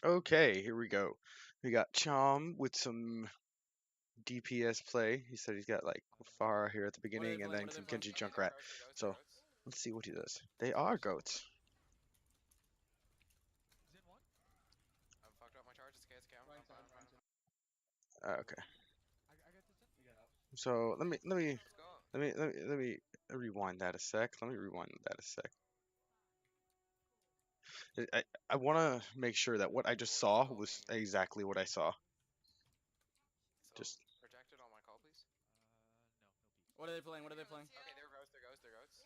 Okay, here we go. We got Chom with some DPS play. He said he's got like Farah here at the What are they beginning and playing? then What are they some playing? Genji Okay, Junkrat. they're goats, So let's see what he does. They are goats. I'm fucked up my charge. It's okay. It's okay. I'm fine. I'm fine. Okay. So Let's go. let me rewind that a sec. Let me rewind that a sec. I want to make sure that what I just saw was exactly what I saw. So, Just projected on my call, please. What are they playing? What are they playing? Okay, they're goats. They're goats. They're goats.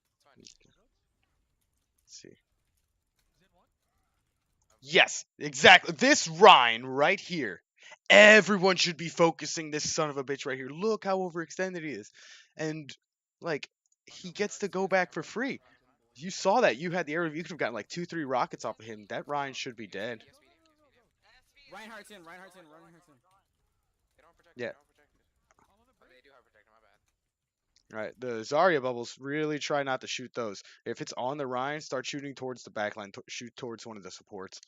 It's fine. let's see. Yes, exactly. This Rhine right here. Everyone should be focusing this son of a bitch right here. Look how overextended he is. And, like, he gets to go back for free. You saw that. You had the area. You could have gotten like 2, 3 rockets off of him. That Rhine should be dead. Reinhardt's in. Reinhardt's in. Reinhardt's in. They don't protect. Yeah. They don't protect. Oh, they do have protect. My bad. Right. The Zarya bubbles, really try not to shoot those. If it's on the Rhine, start shooting towards the backline. Shoot towards one of the supports.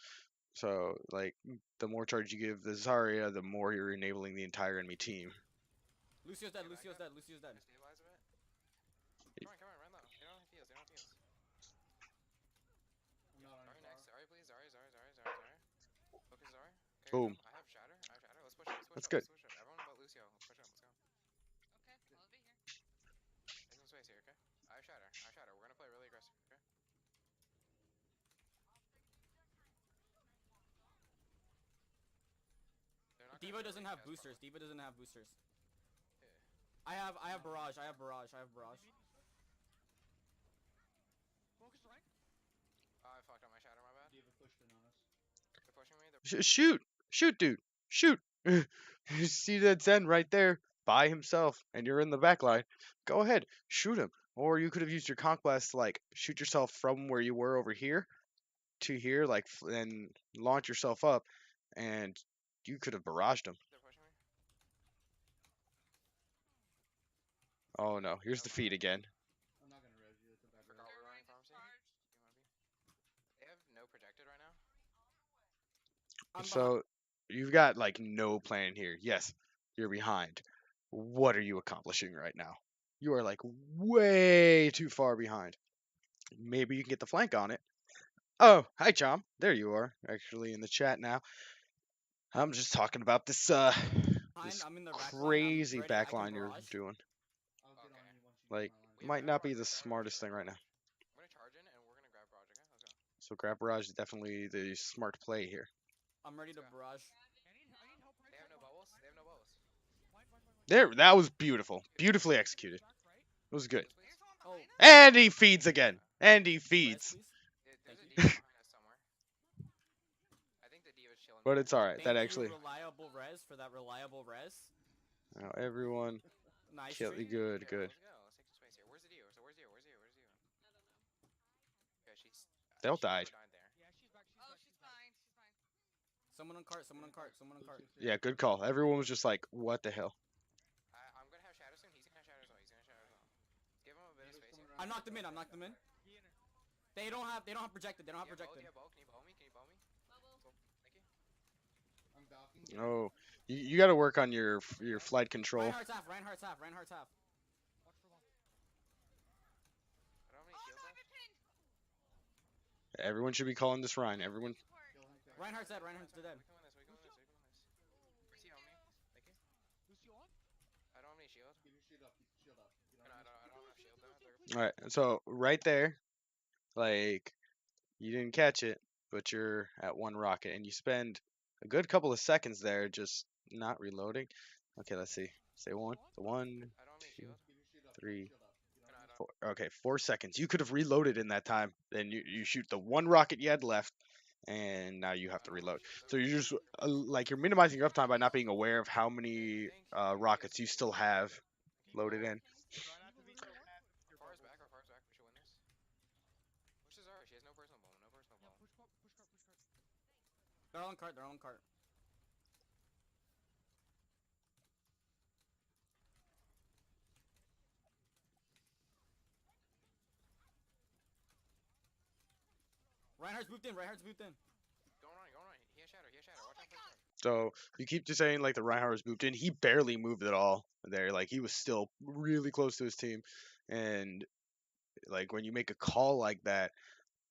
So, like, the more charge you give the Zarya, the more you're enabling the entire enemy team. Lucio's dead. Lucio's dead. Lucio's dead. Stabilize a bit. Come on, run low. They don't have heals. They don't have heals. Zarya next. Zarya, please. Zarya. Focus Zarya. Okay, Boom. I have shatter. Let's push up. That's good. Everyone but Lucio. Let's push up. Let's go. Okay, I'll be here. Take some space here, okay? I have shatter. We're gonna play really aggressive, okay? Diva doesn't have boosters. Yeah. I have barrage. Oh, I fucked up my shatter, my bad. Diva pushed in on us. They're pushing me. Shoot, dude. Shoot. You see that Zen right there by himself, and you're in the back line. Go ahead, shoot him. Or you could have used your conch blast to like shoot yourself from where you were over here to here, like, and launch yourself up, and you could have barraged him. They're pushing me. Oh no, here's the feed again. I'm not gonna res you. It's a bad Forgot we're running pharmacy. You wanna be? They have no projected right now. So you've got like no plan here. Yes, you're behind. What are you accomplishing right now? You are like way too far behind. Maybe you can get the flank on it. Oh, hi, Chom. There you are, actually in the chat now. I'm just talking about this this crazy backline you're doing. Like, might not be the smartest thing right now. I'm gonna charge in and we're gonna grab barrage, okay? Let's go. So grab barrage is definitely the smart play here. I'm ready to barrage. They have no bubbles. There, that was beautiful. Beautifully executed. It was good. Oh. And he feeds again. And he feeds. There's a diva behind us somewhere. I think the diva's chilling. But it's alright. That actually. Reliable res for that reliable res. Now everyone. Nice. Good. Let's go. Let's take some space here. Where's the diva? Where's the diva? Okay, They'll die. Yeah, she's back. Oh, she's fine. Someone on cart. Yeah, good call. Everyone was just like, what the hell? I'm gonna have shadow soon. He's gonna have shadow as well. Give him a bit of space here. I knocked them in. They don't have projected. Can you bow me? Thank you. I'm balking. Oh, you got to work on your flight control. Reinhardt's half. Watch for long. I don't have any shields left. Everyone should be calling this Rhine. Everyone. Reinhardt's dead. We can win this. Where's he on me? Thank you. I don't have any shield. Keep your shield up. I don't have shield though. All right, so right there, like, you didn't catch it, but you're at 1 rocket, and you spend a good couple of seconds there just not reloading. Okay, let's see. Say one. The 1, 2, 3, 4. Okay, 4 seconds. You could have reloaded in that time. Then you shoot the 1 rocket you had left, and now you have to reload. So you're just like you're minimizing your uptime by not being aware of how many rockets you still have loaded in. Far's back. We should win this. Which is ours? She has no personal ball. Push cart. They're all on cart. Reinhardt's moved in. Don't So you keep just saying like the Reinhardt was moved in. He barely moved at all there. Like he was still really close to his team, and like when you make a call like that,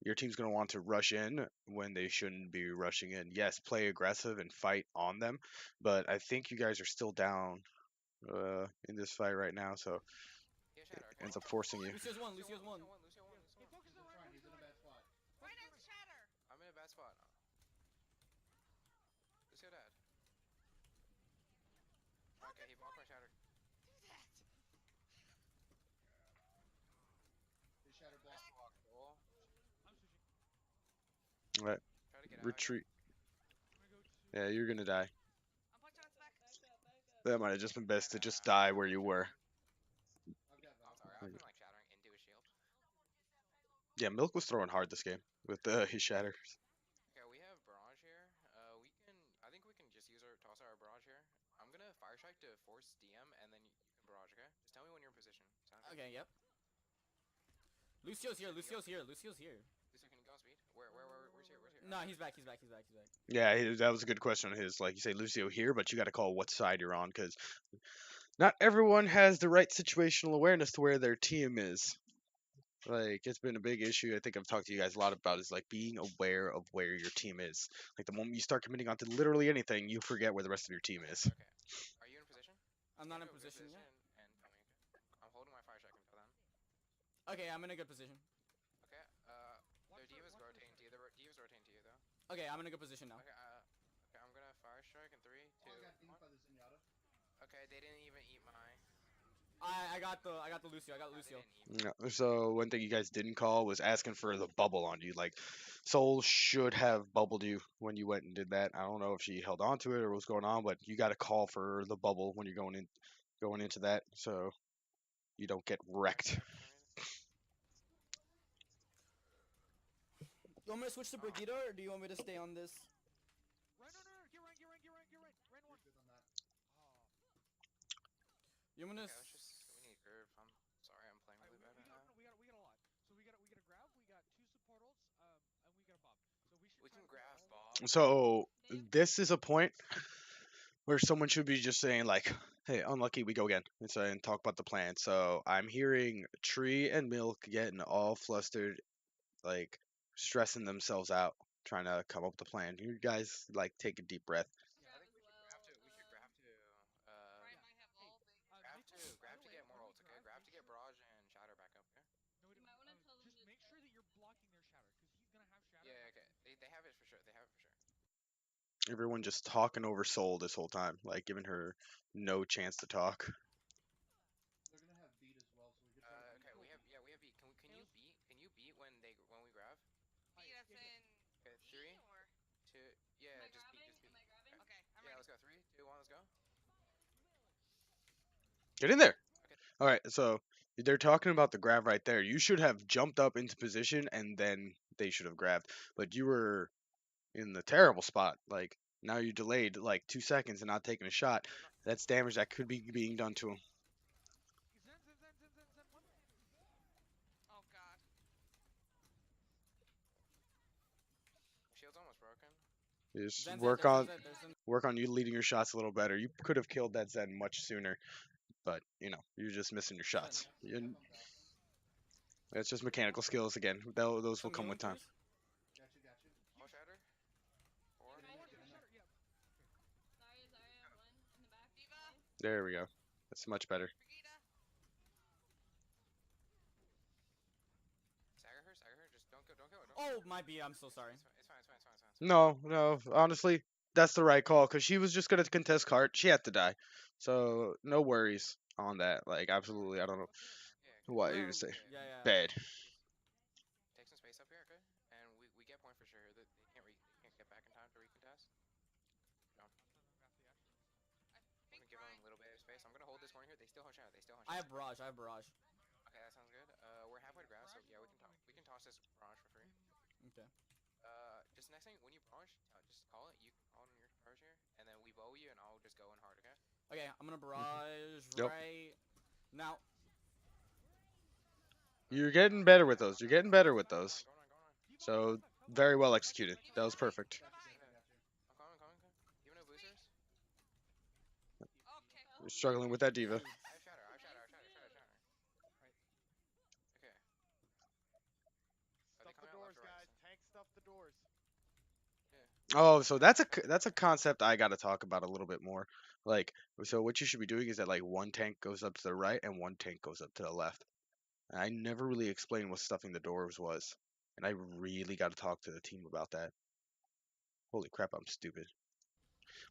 your team's going to want to rush in when they shouldn't be rushing in. Yes, play aggressive and fight on them, but I think you guys are still down in this fight right now, so He has shatter. Okay. ends up forcing you. Lucio's one. Lucio's one. Lucio one. Lucio one. He's in a bad spot. I'm in a bad spot. Lucio dead. Okay, he blocked my shatter. His shatter block. Nice block, Joel. All right, Try to get out here. retreat. Yeah, you're gonna die. That might have just been best to just die where you were. I've got I'm Val. sorry, I've been like shattering into his shield. Yeah, Milk was throwing hard this game with his shatter. Okay, we have barrage here. I think we can just toss our barrage here. I'm gonna fire strike to force DM, and then you can barrage. Okay, just tell me when you're in position. Sound good? Okay, yep. Lucio's here. Lucio's here. Lucio's here. Lucio, can you go on speed? Where's here? Where's here? No, he's back. He's back. He's back. He's back. Yeah, that was a good question on his. Like you say, Lucio here, but you got to call what side you're on because not everyone has the right situational awareness to where their team is. Like it's been a big issue. I think I've talked to you guys a lot about is like being aware of where your team is. Like the moment you start committing onto literally anything, you forget where the rest of your team is. Okay. Are you in position? I'm not in Go position yet. And tell me. Okay. I'm holding my fire strike until then. Okay, I'm in a good position. Okay. Their divas rotating to you. Their divas rotating to you though. Okay, I'm in a good position now. Okay. Okay. I'm gonna fire strike in 3, 2, Oh, I got 1. dinged by the Zenyatta. Okay. They didn't even eat my. I got the Lucio. I got They Lucio. didn't eat my. Yeah, so one thing you guys didn't call was asking for the bubble on you. Like Soul should have bubbled you when you went and did that. I don't know if she held on to it or what's going on, but you got to call for the bubble when you're going into that, so you don't get wrecked. You want me to switch to Brigitte or do you want me to stay on this? Right, no, get right. Ran one. Good on that. You want me to? Okay, we need curve. I'm sorry, I'm playing really bad right now. We got a lot. So we got a grab. We got 2 support ults. And we got a bob. So we should. We try can to grab all of Bob. them. So this is a point where someone should be just saying like, "Hey, unlucky, we go again," and talk about the plan. So I'm hearing Tree and Milk getting all flustered, like stressing themselves out, trying to come up with a plan. You guys like take a deep breath. I think we should grab to. We should grab to. Grab to get more ults. Okay, grab to get barrage and shatter back up. Okay. No, just make sure that you're blocking their shatter, because he's gonna have shatter. Yeah. Okay. They have it for sure. They have it for sure. Everyone just talking over Soul this whole time, like giving her no chance to talk. They're gonna have beat as well, so we could try to Okay. We have beat. Can you beat? Can you beat when we grab? Beat us in. Okay. 3, 2. Yeah. Just beat. Okay, I'm Yeah. ready. Let's go. 3, 2, 1. Let's go. Get in there. Okay. All right, so they're talking about the grab right there. You should have jumped up into position and then they should have grabbed, but you were in the terrible spot. Like now you delayed like 2 seconds and not taking a shot. That's damage that could be being done to him. Zen. One. Oh god. Shield's almost broken. Just Zen's work dead, on there's Zen. work on you leading your shots a little better. You could have killed that Zen much sooner, but you know you're just missing your shots. F on Val. That's just mechanical skills again. Those will come with time. Got you. All shatter. 4. Get in there, get in there. Yeah. Diva. There we go. That's much better. Brigitte. Stagger her. Just don't kill. Oh, my B. I'm so sorry. It's fine. No. Honestly, that's the right call because she was just gonna contest cart. She had to die, so no worries on that. Like absolutely, I don't know Yeah. what you say. Yeah. Bad. Take some space up here, okay? And we get point for sure. They can't get back in time to recontest. I I'm think gonna give them a little bit of space. I'm gonna hold this corner here. They still hush out. I have barrage. Okay, that sounds good. We're halfway to grab, so yeah, we can toss this barrage for free. Okay. Just next time when you barrage, just call it. You can call it on your barrage here, and then we bow you, and I'll just go in hard, okay? Okay, I'm gonna barrage Yep. right now. You're getting better with those. You're getting better with those. Going on. So very well executed. That was perfect. Got you. I'm coming. Even a boost Struggling with that diva. I have shatter. I have shatter. I have shatter. Shatter. Shatter. Right. Okay. Are they Stuff the coming out doors, left or right? guys. Tank stuff the doors. Oh, so that's a concept I got to talk about a little bit more. Like, so what you should be doing is that like one tank goes up to the right and one tank goes up to the left. I never really explained what stuffing the doors was, and I really got to talk to the team about that. Holy crap, I'm stupid.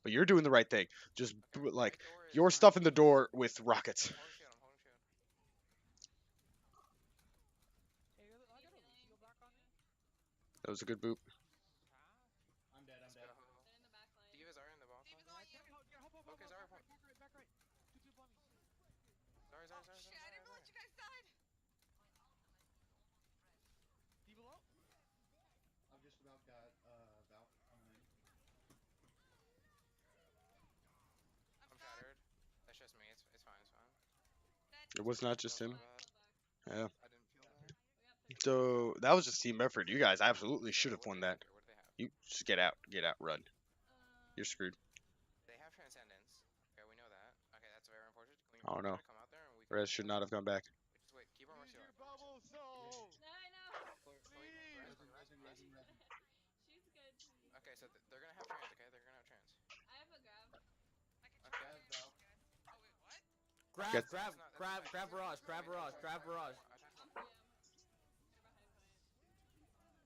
But you're doing the right thing. Just Okay. like Right door is you're fine. stuffing the door with rockets. I'm holding shield. I'm holding shield. Hey, I got a Lucio back on me. That was a good boop. I'm dead. I'm Let's dead. go. They're in the back line. Divas are in the ball. Diva's Yeah, on yeah, you. yeah, hop, hop, hop, Focus. hop, Zara. back right, back right. Two people on me. Sorry. Oh Sorry. Sorry. shit! Sorry. I didn't Sorry. realize you guys died. Diva low. I've just about got Valk coming in. I'm I'm stunned. shattered. That's just me. It's fine. It's fine. Dead. It was not Feel just my him. bad. Yeah. I didn't feel that. We got picked. So that was just team effort. You guys absolutely should have What do won they that. have here? What do they have? You just get out, run. You're screwed. They have transcendence. Okay, we know that. Okay, that's very unfortunate. Can we I don't know. try to come out there and we can Rez should not have gone back. just wait. Keep on Use mercy. your bubble soul. No, I know. Please. Rest, Resin, rest, resin, rest. resin, resin. She's good. She's Okay, so they're gonna have trans. Okay, they're gonna have trans. I have a grab. I can Okay. try. Have Valk. Oh wait, what? Grab, Get- grab, That's not. That's grab, not grab barrage, grab Wait, barrage, grab barrage. I touched I'm one. free. They're behind point.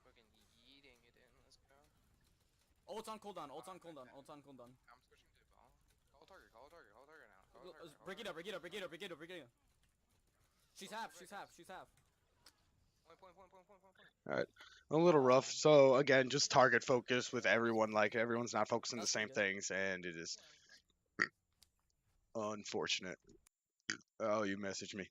Fucking yeeting it in. Let's go. Ult's on cooldown, ult's on cooldown, ult's on cooldown. I'm switching to ball. Call target. Call target. Call target now. Call Break target. it up, break it up, break it up, break it up, break it up. She's half, she's half, she's half. Point. A little rough. So again, just target focus with everyone. Like everyone's not focusing the That's same pretty good. things, and it is unfortunate. Oh, you messaged me.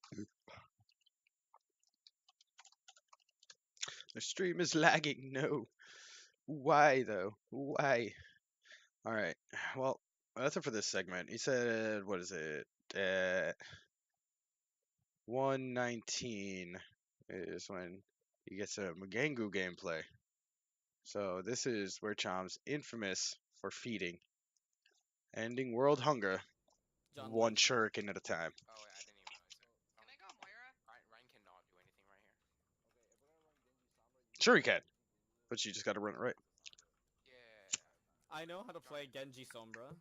The stream is lagging. No. Why though? Why? All right. Well, that's it for this segment. He said, what is it? 119 is when you get some Magengu gameplay. So this is where Chom's infamous for feeding, ending world hunger, John one left. shuriken at a time. Oh wait, I didn't even notice it. Can I go Moira? Ryan cannot do anything right here. Sure he can, but you just got to run it right. Yeah. I know how to play Genji Sombra.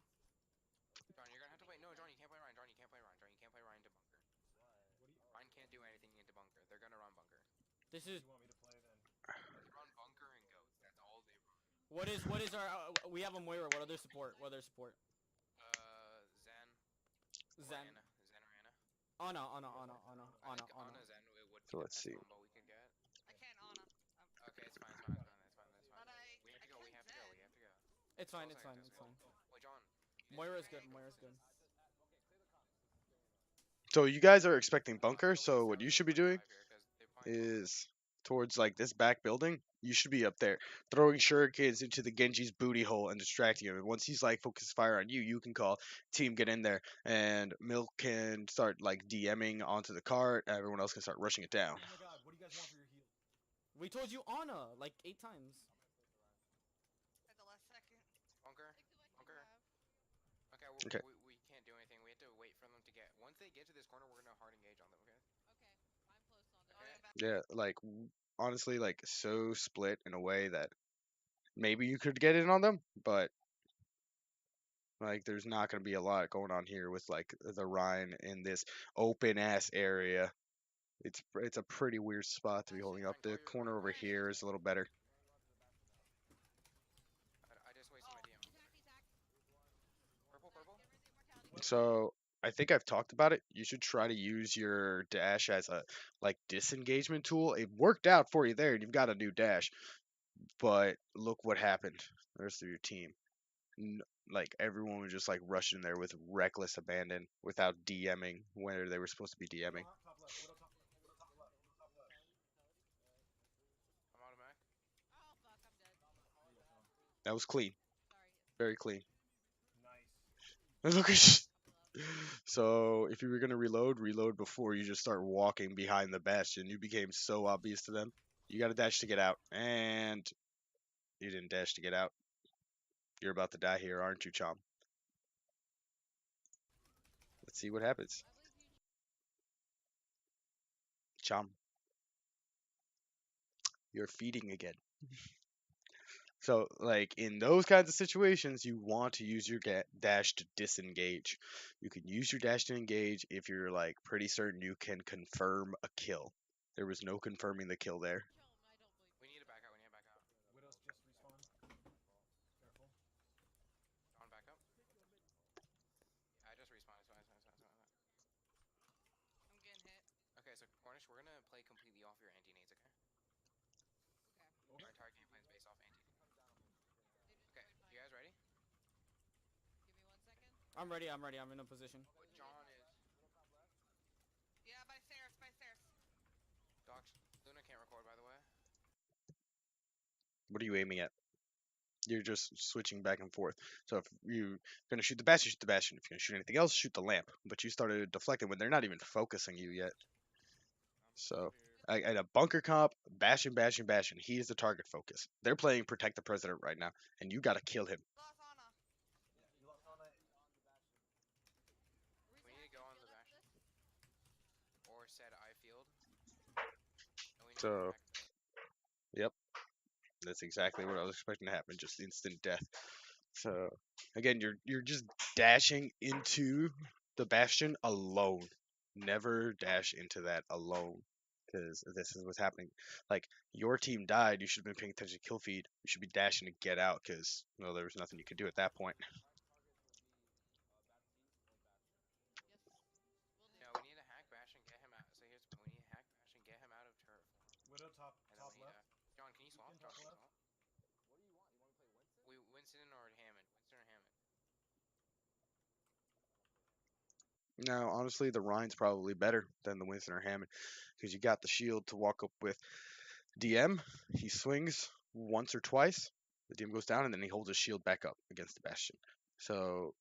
John, you're gonna have to play. No, John, you can't play Ryan. John, you can't play Ryan. John, you can't play Ryan to bunker. Ryan can't do anything into bunker. They're gonna run bunker. This is They run bunker and goats. That's all they run. what is our we have a Moira. What other support? What other support? Zen. Zen. Zen or Anna. Ana. Zen it would be So the let's best see. combo we could get. I can't Ana. Okay, it's fine. It's fine. It's fine. It's fine. It's fine. But I. We have to I go. We can have to go. Zen. We have to go. It's fine, 12 it's fine, seconds, it's let's fine. go. Wait, John. you didn't Moira's say good, anything. Moira's good. So you guys are expecting bunker. At least So what you should be doing 0.5 here, 'cause they're playing is towards like this back building. You should be up there throwing shurikens into the Genji's booty hole and distracting him. And once he's like focus fire on you, you can call team get in there, and Milk can start like DMing onto the cart. Everyone else can start rushing it down. Oh my god, what do you guys want for your heal? We told you Ana like 8 times. At the last second. bunker. Take the one you Bunker. have. Okay, Okay. we can't do anything. We have to wait for them to get. Once they get to this corner, we're gonna hard engage on them. Okay. Okay. I'm close on Oh, yeah, it. back. Yeah, like honestly, like so split in a way that maybe you could get in on them, but like there's not going to be a lot going on here with like the Rhine in this open ass area. It's a pretty weird spot to be holding up. The corner over here is a little better. I just wasted my DM. Purple. So I think I've talked about it. You should try to use your dash as a like disengagement tool. It worked out for you there, and you've got a new dash. But look what happened. The rest of your team. Like everyone was just like rushing there with reckless abandon without DMing where they were supposed to be DMing. I'm automatic. Oh fuck, I'm dead. That was clean, Sorry. very clean. Nice. Look at. Puppy love. So if you were gonna reload before you just start walking behind the bastion. You became so obvious to them. You got to dash to get out, and you didn't dash to get out. You're about to die here, aren't you, Chom? Let's see what happens. I believe you. Chom, you're feeding again. So, like in those kinds of situations, you want to use your dash to disengage. You can use your dash to engage if you're like pretty certain you can confirm a kill. There was no confirming the kill there. Chom, I don't believe. We need to back out. We need to back out. Widow's just respawn. Careful. On back up. Yeah, I just respawned. It's fine. It's fine. It's fine. It's fine. I'm getting hit. Okay, so Cornish, we're gonna play completely off your anti-nades, okay? Okay. Okay. Our entire game plan is based off anti-nades. They just Okay, destroyed you guys ready? Give me 1 second. I'm ready. I'm ready. I'm in a position. What John is. Yeah, by stairs, by stairs. Doc, Luna can't record, by the way. What are you aiming at? You're just switching back and forth. So if you're gonna shoot the bastion, shoot the bastion. If you're gonna shoot anything else, shoot the lamp. But you started deflecting when they're not even focusing you yet. So at a bunker comp, bastion, bastion, bastion. He is the target focus. They're playing protect the president right now, and you gotta kill him. Lost Ana. You lost on it. We need to go on the bastion. Or said I field. And we need So- to back the Yep, that's exactly what I was expecting to happen. Just instant death. So again, you're just dashing into the bastion alone. Never dash into that alone, because this is what's happening. Like your team died, you should have been paying attention to kill feed. You should be dashing to get out, because well, there was nothing you could do at that point. Yes. Will do. No, we need to hack Bastion, get him out. So here's the point. We need to hack Bastion, get him out of turret form. Widow top And then top we need left. to... John, can you swap? Beacon John, top can you left. swap? What do you want? You want to play Winston? Winston or Hammond. Winston or Hammond. No, honestly, the Rhine's probably better than the Winston or Hammond, because you got the shield to walk up with. DM, he swings once or twice, the DM goes down, and then he holds his shield back up against the bastion. So,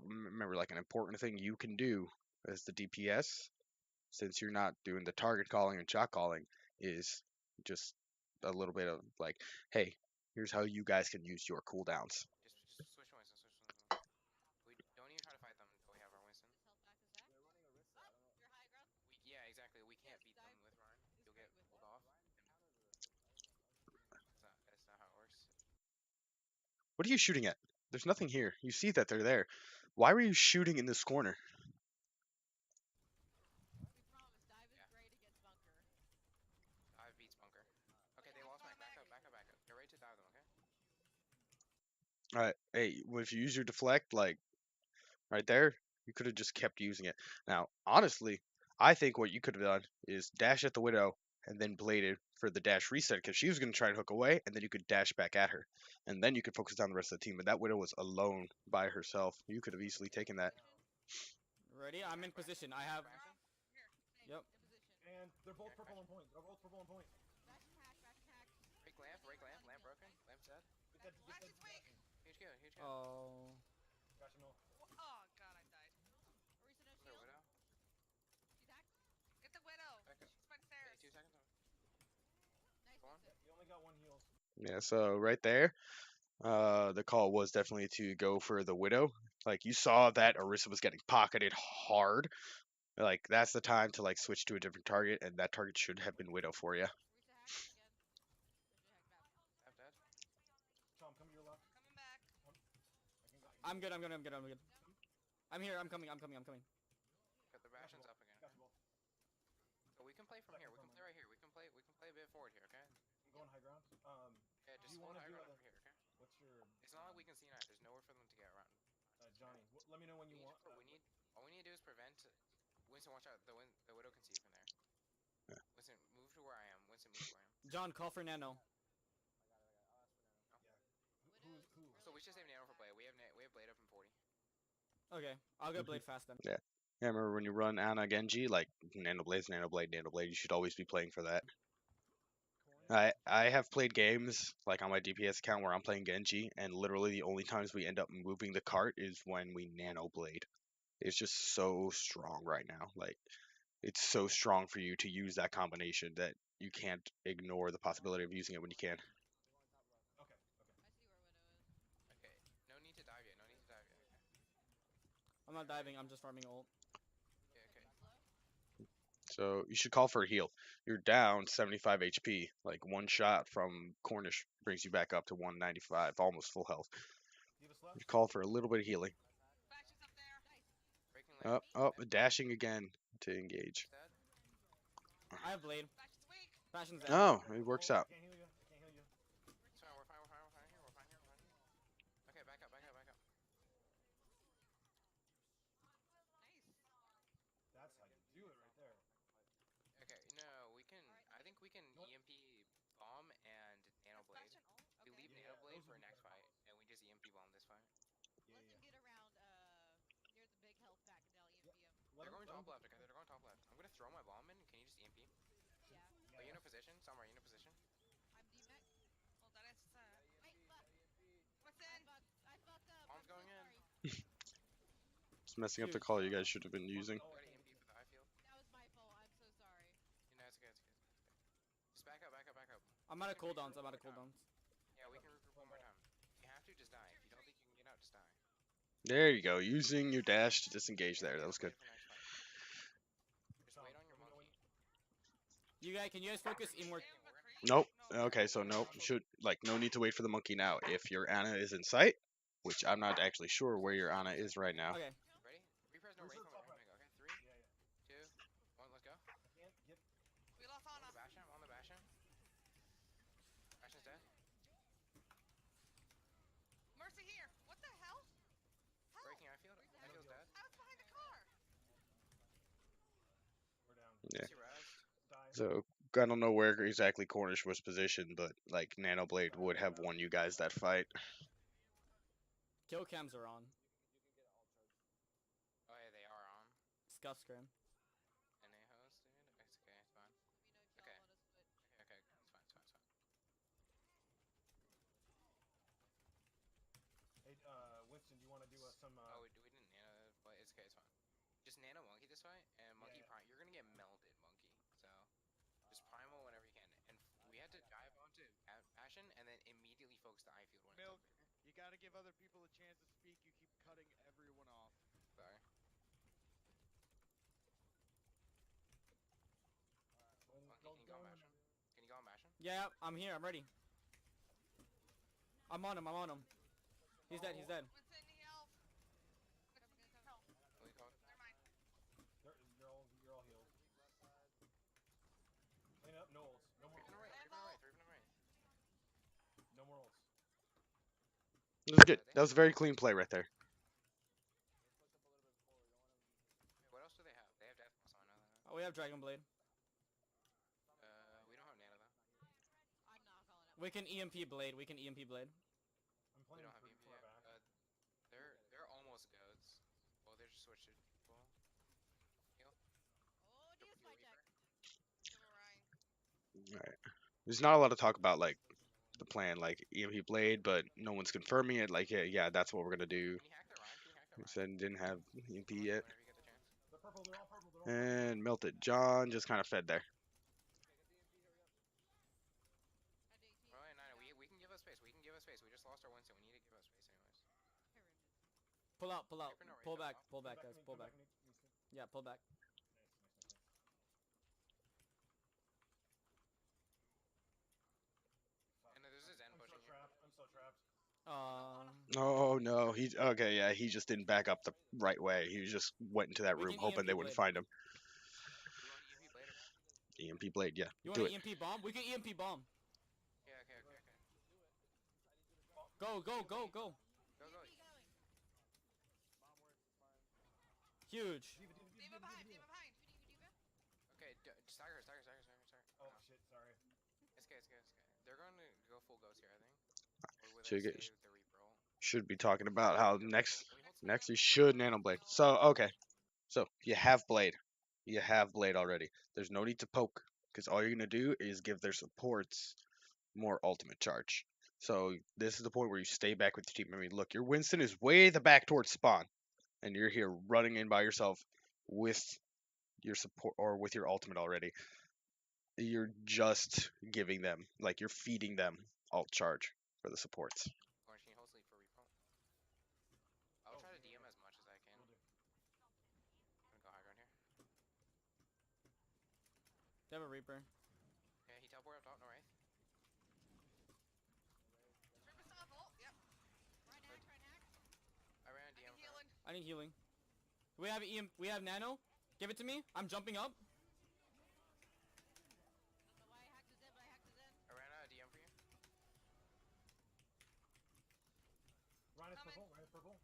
remember, like an important thing you can do as the DPS, since you're not doing the target calling and shot calling, is just a little bit of like, hey, here's how you guys can use your cooldowns. Just switch to Winston, switch to Winston. We don't even try to fight them until we have our Winston. Just held back a sec. You're high ground. Yeah, exactly. We can't Yes, beat them dive with Ryan. is You'll get great with pulled it. off. That's not how it works. What are you shooting at? There's nothing here. You see that they're there. Why were you shooting in this corner? We promise. Dive is Yeah. great against bunker. Dive beats bunker. Okay, they lost Mac. Back up, back up, back up. Get ready to dive them, okay? All right, hey, if you use your deflect, like right there, you could have just kept using it. Now, honestly, I think what you could have done is dash at the widow and then bladed for the dash reset, because she was going to try and hook away, and then you could dash back at her, and then you could focus on the rest of the team. But that widow was alone by herself. You could have easily taken that. Ready? I'm in position. I have. Bastion? Here. Same. Yep. In position. And they're both purple on point. They're both purple on point. Bastion hack. Bastion hack. Break lamp, lamp broken. Lamp's dead. Get that. Get Flash that. is weak. Huge kill, huge kill. Oh. Gotcha, no. Oh god, I died. Orisa no Another shield. widow. She's hacked. Get the widow. Back up. She's by the Hey, stairs. 2 seconds. Nice. Go on. Winston. You only got one heal. Yeah, so right there, the call was definitely to go for the widow. Like you saw that Orisa was getting pocketed hard. Like that's the time to like switch to a different target, and that target should have been widow for you. Orisa hacked again. Orisa hacked Bastion. Tap dead. Chom, come to your left. Coming back. I'm good. I'm good. I'm good. I'm good. I'm here. I'm coming. I'm coming. I'm coming. Got the Bastion's up again. Got you both. So we can play from here. We can play right here. We can play a bit forward here, okay? I'm going high ground. Yeah, Do just you hold wanna high do ground a- over here, okay? What's your? It's not like we can see now. There's nowhere for them to get around. Johnny, let me know when We you need, want. to, we need all we need to do is prevent Winston. Watch out. The widow can see you from there. Winston, move to where I am. Winston, move to where I am. John, call for Nano. Who? So we should save Nano for Blade. We have Blade up in 40. Okay, I'll get Blade fast then. Yeah, remember when you run Ana Genji, like Nano Blades, Nano Blade, Nano Blade, you should always be playing for that. I have played games like on my DPS account where I'm playing Genji, and literally the only times we end up moving the cart is when we Nano Blade. It's just so strong right now. Like it's so strong for you to use that combination that you can't ignore the possibility of using it when you can. Okay. I see where widow is. Okay. No need to dive yet. No need to dive yet. Okay. I'm not diving. I'm just farming ult. Yeah, okay. So you should call for a heal. You're down 75 HP. Like one shot from Cornish brings you back up to 195, almost full health. You call for a little bit of healing. Flash is up there. Breaking Up, lane. up, dashing again to engage. Dead. I have blade. Flash is weak. Passion's dead. Oh, it works out. It's fine. We're fine. We're fine. We're fine here. We're fine here. We're fine here. Okay, back up. Back up. Back up. Nice. Okay, no, we can. I think we can EMP bomb and nano blade. Flash and ult. We Okay. leave nano blade for next fight, and we just EMP bomb this fight. Let them get around near the big health pack and they'll EMP him. They're going top left. Okay, they're going top left. I'm gonna throw my bomb in. Can you just EMP? Yeah. Are you in a position? Somewhere. Are you in a position? I'm DMAC. Hold on, it's Wait, fuck. what's I in? fucked up. Bomb's I'm so going in. sorry. It's messing up the Huge. call you guys should have been using. Go to EMP for the high field. That was my fault. I'm so sorry. You know, it's okay. It's okay. It's okay. It's okay. Just back up. Back up. Back up. I'm out of cooldowns. I'm out of cooldowns. Yeah, we can regroup one more time. If you have to, just die. If you don't think you can get out, just die. There you go. Using your dash to disengage there. That was good. For next fight. Just wait on your monkey. You guys, can you guys focus inward? Damn, the creep? Nope. No. Okay, so nope. Should no need to wait for the monkey now. If your Ana is in sight, which I'm not actually sure where your Ana is right now. Okay. Ready? Repress no rate from Ramego. Okay, 3, 2, 1, let's go. We lost On Ana. the Bastion. On the Bastion. Bastion's dead. Mercy here. What the hell? Help. Breaking eye field. Eye field's dead. I was behind the car. Yeah. She rezzed. So I don't know where exactly Cornish was positioned, but like Nanoblade would have won you guys that fight. Kill cams are on. Oh yeah, they are on. Scuff scram. NA host, dude. It's okay. It's fine. Let me know if y'all Okay. want to switch. Okay. It's fine. It's fine. It's fine. Hey, Winston, do you want to do some? Oh, we didn't nano, but it's okay. It's fine. Just nano monkey this fight, and monkey prime. You're gonna get melted, monkey. So just primal whenever you can. And we had to dive onto Passion, and then immediately focus the eye field when Milk, it's over. you gotta give other people a chance to speak. You keep cutting everyone off. Sorry. Monkey, can you go on Bastion? Can you go on Bastion? Yeah, I'm here. I'm ready. I'm on him. I'm on him. He's dead. He's dead. Winston, need help. Help. Can we call? Never mind. You're all healed. Clean up, no ults. No more Three ults. right. Three right. Three right. No more ults. It was good. That was a very clean play right there. What else do they have? They have death plus. I know that. Oh, we have Dragon Blade. We don't have nano though. I'm not calling it. We can EMP Blade. We can EMP Blade. I'm We playing don't have pretty EMP far yet. back. They're almost goats. Well, they're just switched to full. Oh, Double DS fight heal check. Give a Ryan. Alright. There's not a lot to talk about like the plan, like EMP Blade, but no one's confirming it. Like, yeah, that's what we're gonna do. Can you hack the Ryan? Can you hack the He Ryan? said didn't have EMP yet. Whenever you get the chance. They're purple. They're all purple. They're all purple. And melted. John just kind of fed there. I did keep Alright, nine. We can give us space. We can give us space. We just lost our Winston. We need to give us space anyways. Pull out. Pull out. Reaper no rate, Pull no back. off. Pull back, guys. Pull back. Yeah, pull back. And there's a Zen I'm so pushing you. trapped. I'm so trapped. Oh no, he's okay. Yeah, he just didn't back up the right way. He just went into that We room can hoping EMP they wouldn't Blade. find him. We want EMP later. EMP Blade, yeah. You Do want it. an EMP bomb? We can EMP bomb. Yeah, okay. Go, go, go, go. Go. EMP going. Huge. Diva behind. Diva behind. Okay, stagger. Oh shit, sorry. It's okay. They're going to go full ghost here, I think. Or will Should they get- save the Reaper ult? Should be talking about how next Can we hold some next you down? should Nano Blade. So okay. So you have Blade. You have Blade already. There's no need to poke, because all you're gonna do is give their supports more ultimate charge. So this is the point where you stay back with your team. I mean, look, your Winston is way the back towards spawn, and you're here running in by yourself with your support or with your ultimate already. You're just giving them, like, you're feeding them alt charge for the supports. Orange, can you hold sleep for Reaper ult? I'll try to DM as much as I can. Will do. They have a Reaper. Okay, he teleported up top, no right. Reaper still have ult. Yep. Try and hack. I ran a I DM can for heal him. in. I need healing. We have We have Nano. Give it to me. I'm jumping up. I don't know why I hacked his in, but I hacked his in. I ran out a DM for you. Ryan is Coming. purple. Ryan is purple.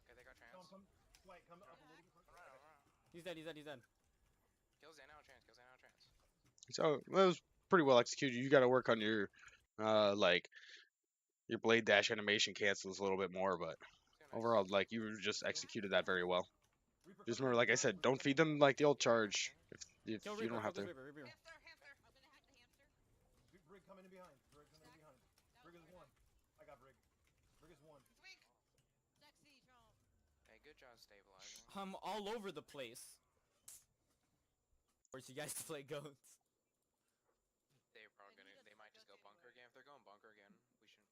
Okay, they got trans. Come. Slight, come up a little bit. I'm running. He's dead. He's dead. He's dead. Kills Xana out trans. So that was pretty well executed. You got to work on your like your blade dash animation cancels a little bit more, but Nice. overall, like you just executed that very well. Reaper Just coming remember, like I said, don't feed them like the old charge if Kill you Reaper. don't have Kill to. this Reaper. Reaper. Hamster. Hamster. I'm gonna hack the hamster. Brig coming in behind. Brig coming in behind. That Brig was is hard. one. I got Brig. Brig is one. He's weak. Sexy, Chom. Hey, good job stabilizing. I'm all over the place. Force you guys to play goats. They're probably They gonna. need us They might to just go go bunker anywhere. again. If they're going bunker again, we should.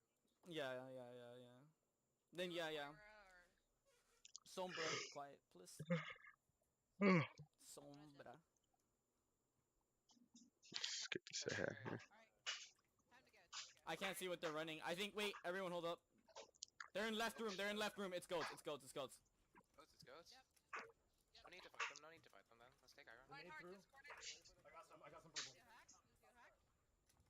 Yeah. Then yeah. Or- Sombra. Quiet, please. Sombra. Skip this ahead. Alright. Time to go. I can't see what they're running. I think. Wait. Everyone, hold up. They're in left room. They're in left room. It's goats. It's goats. It's goats. It's goats. Yep. No need to fight them. No need to fight them then. Let's take Iron. Grenade Reinhardt through. discorded. I got some purple. Lucio hack. Lucio hack. Yes.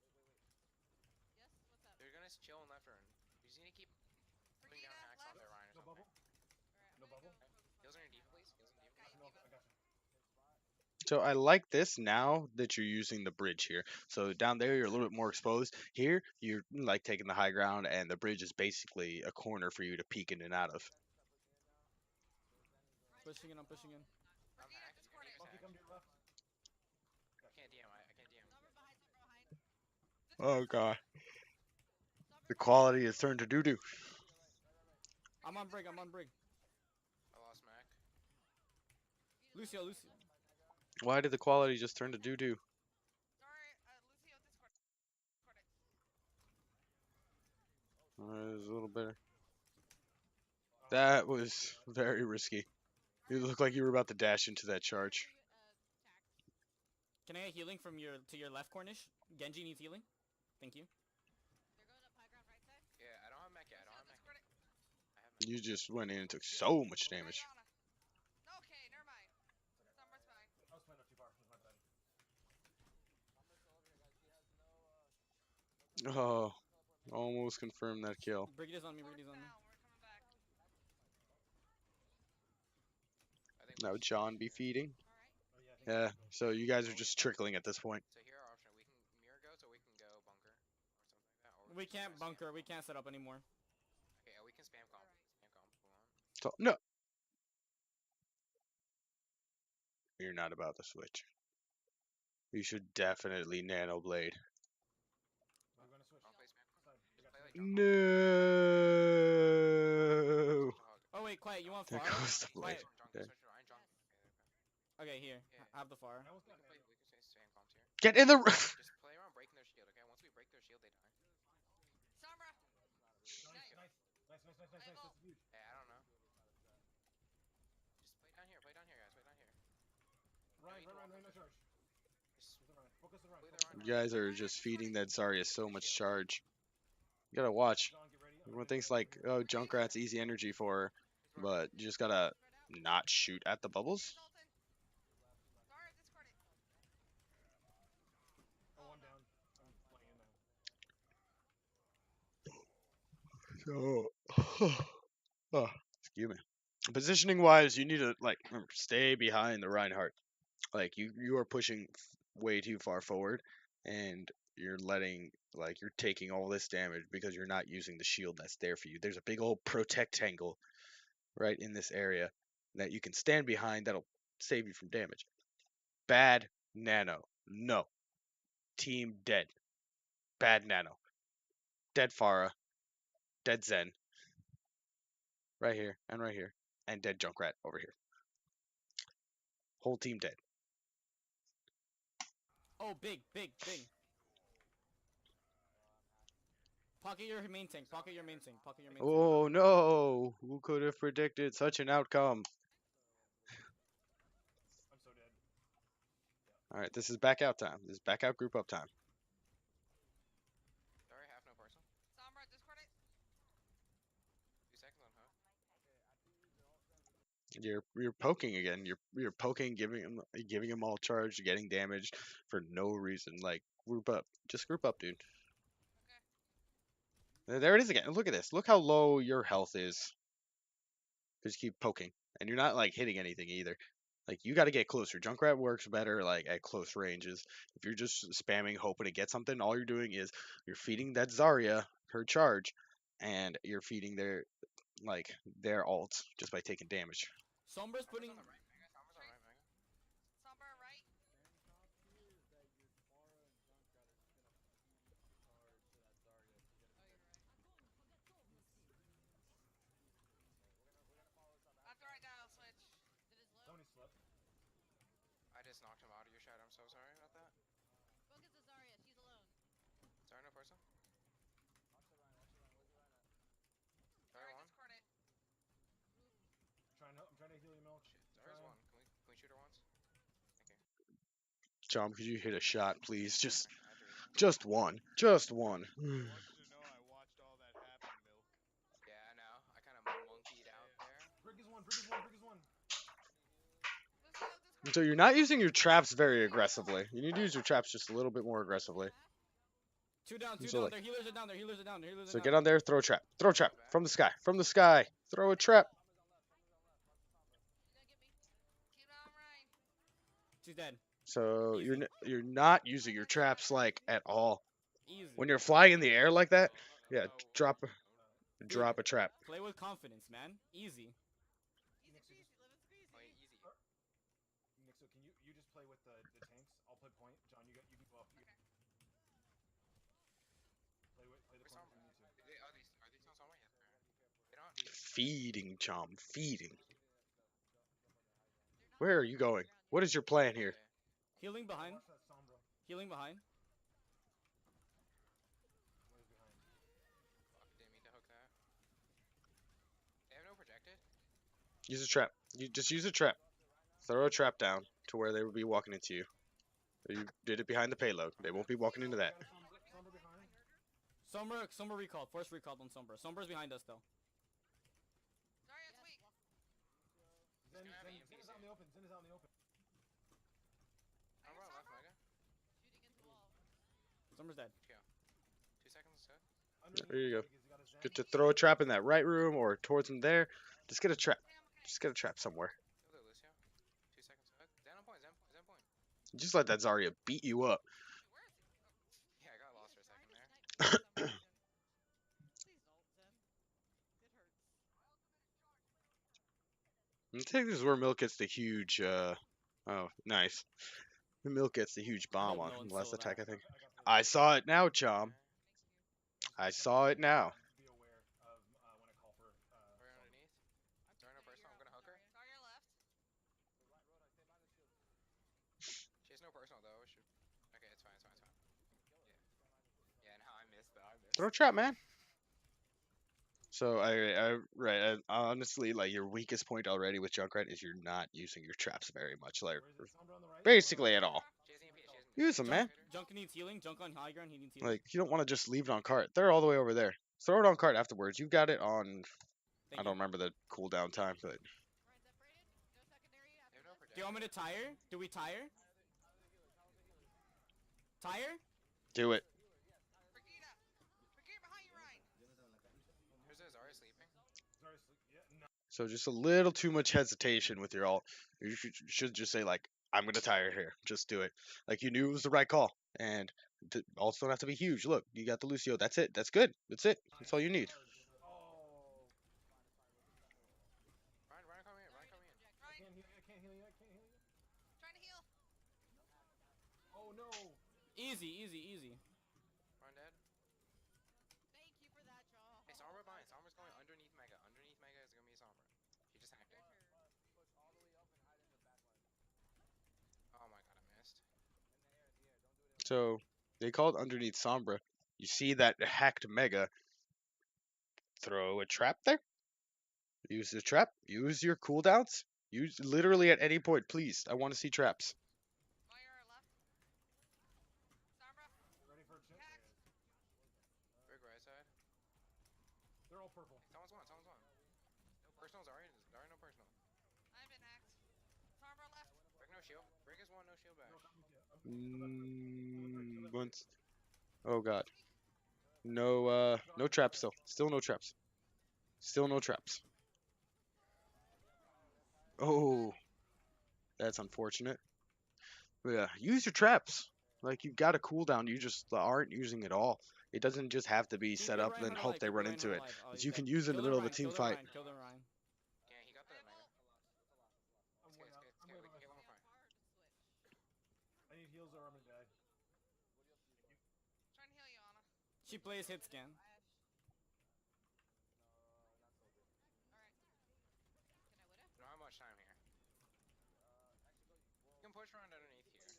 What's up? They're gonna chill in left turn. You just need to keep putting down Regina hacks on left. their Ryan or No something. bubble. Alright. I'm No gonna bubble? go focus Heals on on your the D.Va, please. Heals on your Got D.Va. you, No, Diva. I got you. So I like this now that you're using the bridge here. So down there you're a little bit more exposed. Here you're like taking the high ground, and the bridge is basically a corner for you to peek in and out of. Pushing in. I'm pushing in. I'm Regina hacked. Your discorded. D.Va's Monkey, hacked. come to your left. I can't DM. I can't DM. Sombra behind. Sombra behind. Oh god, Sombra's the behind. quality has turned to doo doo. I'm on Brig. I'm on Brig. I lost Mac. Lucio. Why did the quality just turn to doo doo? Sorry, Lucio discorded. It was a little better. That was very risky. You looked like you were about to dash into that charge. Tack. Can I get healing from your left, Cornish? Genji needs healing. Thank you. They're going up high ground right side. Yeah, I don't have Mac yet. I don't Lucio have Mac. discorded. I have Mac. You just went in and took so much damage. Diana. Okay, never mind. Sombra's fine. I was playing up too far. It was my bad. Oh, almost confirmed that kill. Brig is on me. Force Brig is on me. down. We're coming back. I think Now we would should John go be here. feeding? Oh, yeah, I think Yeah, we should so you guys are just trickling at this point. So here our option. We can mirror goats or we can go bunker or something like that. Or We can can't spam bunker. We comp. can't set up anymore. Okay, we can spam comp. Spam comp if we want. So, no. You're not about to switch. You should definitely nano blade. go. We're gonna switch. Don't play spam comp. Side. We got Play like two. John No. Switch to hog. Oh wait, quiet. You want There far? goes the blade. Quiet. John, Okay. switch to Ryan. John. Yes. Okay, Okay, here. Yeah. I have the far. I almost we got can play. it. We can say spam comps here. Get in the. Just play around breaking their shield. Okay, once we break their shield, they die. Sombra. Nice. Hey, That's huge. Hey, I don't know. Just play down here. Play down here, guys. Play down here. Ryan, you Ryan, walk no up charge. Just Focus on Ryan. play Focus on the You Ryan. guys are just feeding that Zarya so much charge. You gotta watch. John, get ready. Everyone thinks like, oh, Junkrat's easy energy for her, but you just gotta Spread out. not shoot at the bubbles. He's ulted. Sorry, discorded. Oh, one down. I'm flying in now. So, oh, excuse me. Positioning wise, you need to like remember, stay behind the Reinhardt. Like you are pushing way too far forward, and you're you're taking all this damage because you're not using the shield that's there for you. There's a big old protect angle right in this area that you can stand behind that'll save you from damage. Bad nano. No. Team dead. Bad nano. Dead Pharah. Dead Zen. Right here and right here. And dead Junkrat over here. Whole team dead. Oh, big. Pocket your main tank. Pocket your main tank. Pocket your main tank. Oh no! Who could have predicted such an outcome? I'm so dead. All right, this is back out time. This is back out group up time. Sorry, half no parcel. Sombra, discord it. 2 seconds on hook. You're poking again. You're poking, giving him all charge, getting damaged for no reason. Like group up, just group up, dude. There it is again. Look at this. Look how low your health is. Because you keep poking, and you're not like hitting anything either. Like you got to get closer. Junkrat works better like at close ranges. If you're just spamming, hoping to get something, all you're doing is you're feeding that Zarya her charge, and you're feeding their ults just by taking damage. Sombra's putting. On the right, Mega. Sombra's on right, Mega. Sombra, right. After I dial switch. That is low. Tony slipped. I just knocked him out of your shot. I'm so sorry about that. Focus on Zarya. She's alone. Sorry, no parcel. Sorry, Alright, one. discord it. I'm trying to heal you, Milk. Shit, Zarya's one. Can we shoot her once? Chom, could you hit a shot, please? Just I had to reload. just one. Just one. I want you to know I watched all that happen, Milk. Yeah, I know. I kind of monkeyed out there. Brick is one. Brick is one. Brick is one. Lucio, discord So you're not using your traps very aggressively. You need to use your traps just a little bit more aggressively. Two down, two So, down. like- Their healers are down. Their healers are down. Their healers are So down. get on there, throw a trap. Throw a trap from the sky. From the sky. Throw a trap. She's gonna get me. Keep on Ryan. She's dead. So Easy. you're not using your traps like at all. Easy. When you're flying in the air like that, yeah, drop a trap. Play with confidence, man. Easy. Easy peasy, living squeezy. Oh, yeah, easy. Nixo, can you just play with the tanks? I'll play point. John, you can go up. Play the Where's point if Sombra? you need to. Are these on Sombra? Yes. Get on. Feeding, Chom. Feeding. Where are you going? What is your plan here? Healing behind. Watch that Sombra. Healing behind. What is behind? Fuck, didn't mean to hook that. They have no projected? Use a trap. You just use a trap. Throw a trap down to where they would be walking into you. You did it behind the payload. They won't be walking into that. Sombra behind. Sombra recalled. Force recalled on Sombra. Sombra's behind us though. Zarya's weak. Zen gonna have is EMP out in the open. Zen is out in the open. Sombra on left, Mega. Shooting into wall. Sombra's dead. 2 seconds is good. Underneath There you go. Zig, he's got a Zen. Get to throw a trap in that right room or towards them there. Just get a trap. Just get a trap somewhere. Kill the Lucio. 2 seconds hook. Zen on point, Zen point. Just let that Zarya beat you up. Where is he? Oh, Yeah, I got lost for a second there. Please don't, Zen. It hurts. I think this is where Milk gets the huge. Oh, nice. Milk gets the huge bomb hope on no one last saw attack. that. I think. I got the- I saw it now, Chom. I saw it now. Be aware of when I call for. We're underneath. Zarya no personal. I'm gonna hook her. Zarya left. She has no personal though. Okay, it's fine. Yeah, no, I missed though. Throw a trap, man. So honestly, like your weakest point already with Junkrat is you're not using your traps very much, like Where is it? Sombra on the right. basically at all. She has EMP. Use them, man. Junk needs healing. Junk on high ground. He needs healing. Like you don't want to just leave it on cart. They're all the way over there. Throw it on cart afterwards. You got it on. Thank I don't remember the cooldown time, but Ryan separated. No secondary They after have no this. Do you want me to tire? Do we tire? Tire? do it. Brigida. Brigida behind you, Ryan. Where's the Zarya sleeping? Sorry, yeah, no. So just a little too much hesitation with your ult. You should just say like, I'm gonna tire here. Just do it. Like you knew it was the right call. And ults don't have to be huge. Look, you got the Lucio. That's it. That's good. That's it. That's all you need. Oh, Ryan, come here. Ryan, come here. I can't heal you. I can't heal you. I can't heal you. Trying to heal. Oh no. Easy. Ryan dead. Thank you for that, Jaw. Hey, Sombra behind. Sombra's going underneath Mega. Underneath Mega is gonna be Sombra. She just hacked it. Oh my god, I missed. So they called underneath Sombra. You see that hacked Mega. Throw a trap there. Use the trap. Use your cooldowns. Use literally at any point, please. I want to see traps. Fire left. They're all purple. Someone's one. Someone's one. No personals. Alright, no personal. I've been hacked. Farmer left. Break no shield. Break is one. No shield back. No, I'm Once. Oh god. No traps still. Still no traps. Still no traps. Oh, that's unfortunate. But yeah, use your traps. Like you've got a cooldown, you just aren't using it all. It doesn't just have to be Keep set your up and then Reinhardt hope alive, they keep run your into Reinhardt it. alive. Oh, But he's you dead. can use it in the Kill middle of a Ryan, team kill the fight. Ryan, kill the Ryan. Yeah, he got the I mega. will. I'm It's way good. out. It's I'm good. way We out. can heal him Be fine. hard to switch. I need heals or I'm gonna die. Trying to heal you, Anna. She plays hit scan. Alright. Can I would have? We don't have much time here. You can push around underneath here.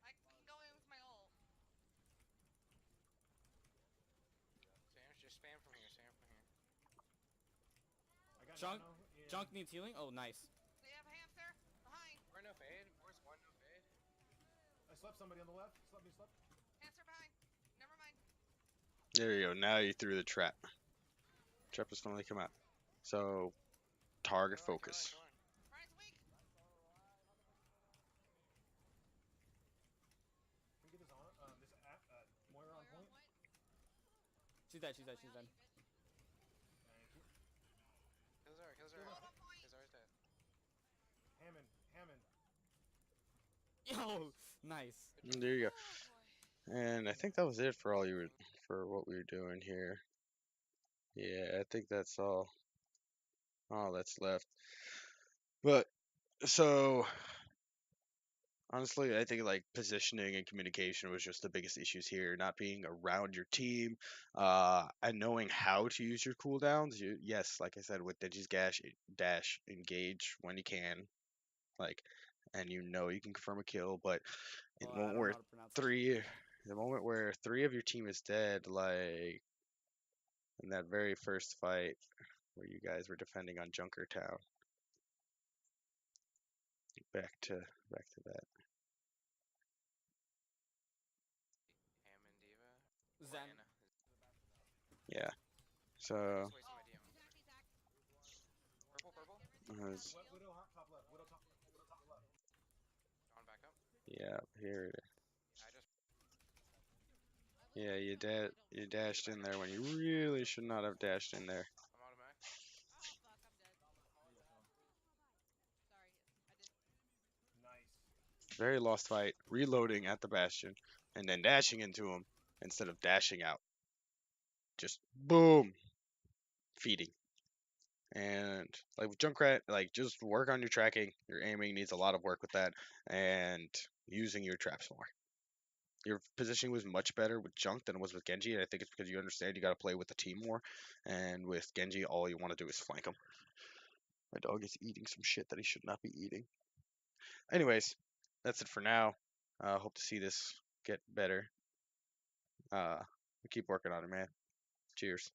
I can go in with my ult. Just spam from here. Spam from here. I got Junk, nano in- Junk needs healing. Oh, nice. They have a hamster behind. We're no fade. Where's one no fade? I slept somebody on the left. Slept me, slept. Hamster behind. Never mind. There you go. Now you threw the trap. Trap has finally come out. So target Kill Ryan, focus. kill Ryan. Ryan's weak. Can we get this on? This Moira on Moira on point. point. She's dead, she's dead, she's dead. Thank you. Kill Zara. Kill Zara. Ult on point. Kill Zara's dead. Hammond. Hammond. Yo, nice. There you go. Oh boy. And I think that was it for for what we were doing here. Yeah, I think that's all that's left. But so honestly, I think like positioning and communication was just the biggest issues here. Not being around your team, and knowing how to use your cooldowns. Yes, like I said, with Digi's dash, engage when you can, like, and you can confirm a kill. But in Well, the I moment don't know where how to pronounce it. the moment where 3 of your team is dead, like in that very first fight where you guys were defending on Junkertown. Back to that. Hammond Diva. Zen. Anna. Yeah. So Just wasting my DM. He's hacked, he's hacked. Purple, purple. was- Widow top left. Widow top left. Widow top left. John, back up. yeah, here it is. I just. Yeah, you dashed in there when you really should not have dashed in there. I'm automatic. Oh fuck, I'm dead. Sorry, I did. Nice. Very lost fight, reloading at the bastion, and then dashing into him instead of dashing out. Just boom, feeding. And like with Junkrat, like just work on your tracking. Your aiming needs a lot of work with that, and using your traps more. Your positioning was much better with Junk than it was with Genji, and I think it's because you understand you got to play with the team more. And with Genji, all you want to do is flank him. My dog is eating some shit that he should not be eating. Anyways, that's it for now. Hope to see this get better. We keep working on it, man. Cheers.